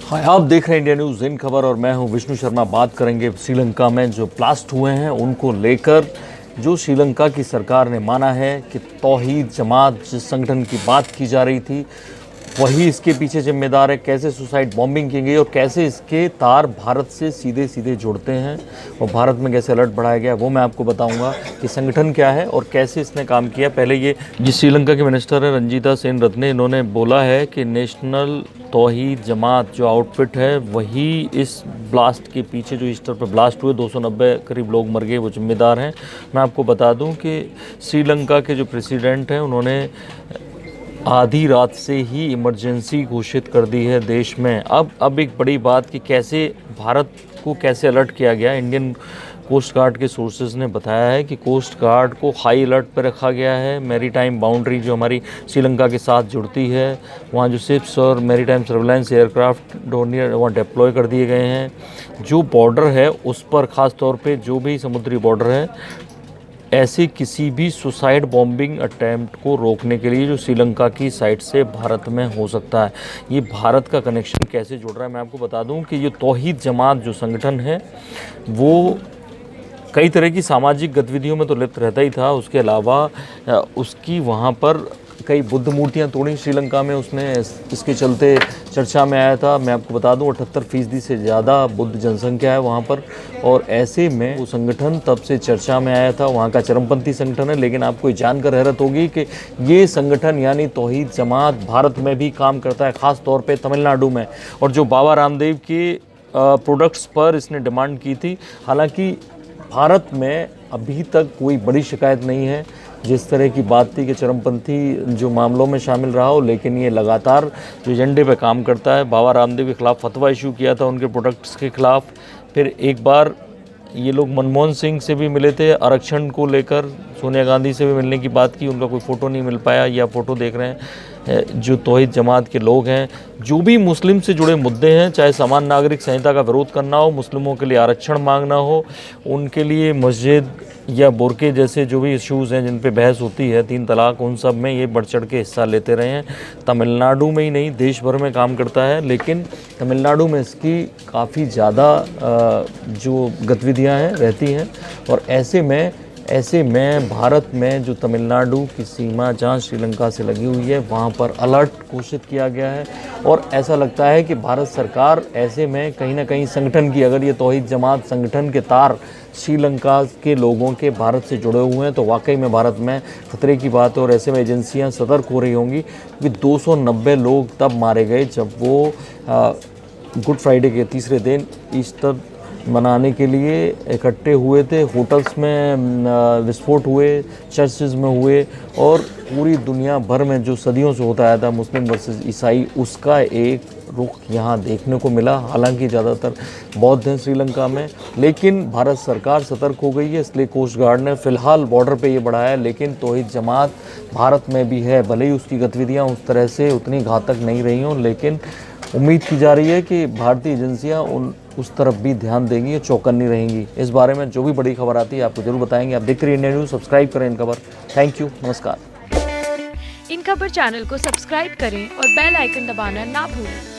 हाँ, आप देख रहे हैं इंडिया न्यूज़ इन खबर और मैं हूं विष्णु शर्मा। बात करेंगे श्रीलंका में जो ब्लास्ट हुए हैं उनको लेकर। जो श्रीलंका की सरकार ने माना है कि तौहीद जमात जिस संगठन की बात की जा रही थी वही इसके पीछे जिम्मेदार है। कैसे सुसाइड बॉम्बिंग की गई और कैसे इसके तार भारत से सीधे सीधे जुड़ते हैं और भारत में कैसे अलर्ट बढ़ाया गया वो मैं आपको बताऊंगा कि संगठन क्या है और कैसे इसने काम किया। पहले ये श्रीलंका के मिनिस्टर है रंजीता सेनरत्ने, इन्होंने बोला है कि नेशनल तौहीद जमात जो आउटफिट है वही इस ब्लास्ट के पीछे, जो ईस्टर पर ब्लास्ट हुए 290 करीब लोग मर गए, वो जिम्मेदार हैं। मैं आपको बता दूं कि श्रीलंका के जो प्रेसिडेंट हैं उन्होंने आधी रात से ही इमरजेंसी घोषित कर दी है देश में। अब एक बड़ी बात कि कैसे भारत को कैसे अलर्ट किया गया। इंडियन कोस्ट गार्ड के सोर्सेज ने बताया है कि कोस्ट गार्ड को हाई अलर्ट पर रखा गया है। मैरीटाइम बाउंड्री जो हमारी श्रीलंका के साथ जुड़ती है, वहाँ जो शिप्स और मैरीटाइम सर्वेलेंस एयरक्राफ्ट डोनियर वहाँ डिप्लॉय कर दिए गए हैं। जो बॉर्डर है उस पर ख़ास तौर पे जो भी समुद्री बॉर्डर है, ऐसे किसी भी सुसाइड बॉम्बिंग अटैम्प्ट को रोकने के लिए जो श्रीलंका की साइड से भारत में हो सकता है। ये भारत का कनेक्शन कैसे जुड़ रहा है मैं आपको बता दूं कि ये तौहीद जमात जो संगठन है वो कई तरह की सामाजिक गतिविधियों में तो लिप्त रहता ही था। उसके अलावा उसकी वहाँ पर कई बुद्ध मूर्तियाँ तोड़ी श्रीलंका में, उसने इसके चलते चर्चा में आया था। मैं आपको बता दूं 78% से ज़्यादा बुद्ध जनसंख्या है वहाँ पर और ऐसे में वो संगठन तब से चर्चा में आया था। वहाँ का चरमपंथी संगठन है, लेकिन आपको जानकर हैरत होगी कि ये संगठन यानी तौहीद जमात भारत में भी काम करता है, ख़ास तौर पर तमिलनाडु में। और जो बाबा रामदेव के प्रोडक्ट्स पर इसने डिमांड की थी। हालांकि भारत में अभी तक कोई बड़ी शिकायत नहीं है जिस तरह की बात थी कि चरमपंथी जो मामलों में शामिल रहा हो, लेकिन ये लगातार जो एजेंडे पे काम करता है। बाबा रामदेव के खिलाफ फतवा इशू किया था उनके प्रोडक्ट्स के खिलाफ। फिर एक बार ये लोग मनमोहन सिंह से भी मिले थे आरक्षण को लेकर, सोनिया गांधी से भी मिलने की बात की, उनका कोई फ़ोटो नहीं मिल पाया। या फ़ोटो देख रहे हैं जो तौहीद जमात के लोग हैं, जो भी मुस्लिम से जुड़े मुद्दे हैं, चाहे समान नागरिक संहिता का विरोध करना हो, मुस्लिमों के लिए आरक्षण मांगना हो, उनके लिए मस्जिद या बुरके जैसे जो भी इश्यूज़ हैं जिन पे बहस होती है, 3 तलाक, उन सब में ये बढ़ चढ़ के हिस्सा लेते रहे हैं। तमिलनाडु में ही नहीं देश भर में काम करता है, लेकिन तमिलनाडु में इसकी काफ़ी ज़्यादा जो गतिविधियाँ हैं रहती हैं। और ऐसे में भारत में जो तमिलनाडु की सीमा जहाँ श्रीलंका से लगी हुई है वहाँ पर अलर्ट घोषित किया गया है। और ऐसा लगता है कि भारत सरकार ऐसे में कहीं ना कहीं संगठन की, अगर ये तौहीद जमात संगठन के तार श्रीलंका के लोगों के भारत से जुड़े हुए हैं तो वाकई में भारत में खतरे की बात है। और ऐसे में एजेंसियां सतर्क हो रही होंगी कि 290 लोग तब मारे गए जब वो गुड फ्राइडे के तीसरे दिन ईस्टर मनाने के लिए इकट्ठे हुए थे। होटल्स में विस्फोट हुए, चर्चेज में हुए और पूरी दुनिया भर में जो सदियों से होता आया था मुस्लिम वर्सेस ईसाई, उसका एक रुख यहाँ देखने को मिला। हालांकि ज़्यादातर बौद्ध हैं श्रीलंका में, लेकिन भारत सरकार सतर्क हो गई है, इसलिए कोस्ट गार्ड ने फ़िलहाल बॉर्डर पे ये बढ़ाया है। लेकिन तौहीद जमात भारत में भी है, भले ही उसकी गतिविधियाँ उस तरह से उतनी घातक नहीं रही हों, लेकिन उम्मीद की जा रही है कि भारतीय एजेंसियाँ उस तरफ भी ध्यान देंगी और चौकन्नी रहेंगी। इस बारे में जो भी बड़ी खबर आती है आपको जरूर बताएंगे। आप देखते रहिए इंडिया न्यूज़, सब्सक्राइब करें इन खबर। थैंक यू, नमस्कार। इन खबर चैनल को सब्सक्राइब करें और बेल आइकन दबाना ना भूलें।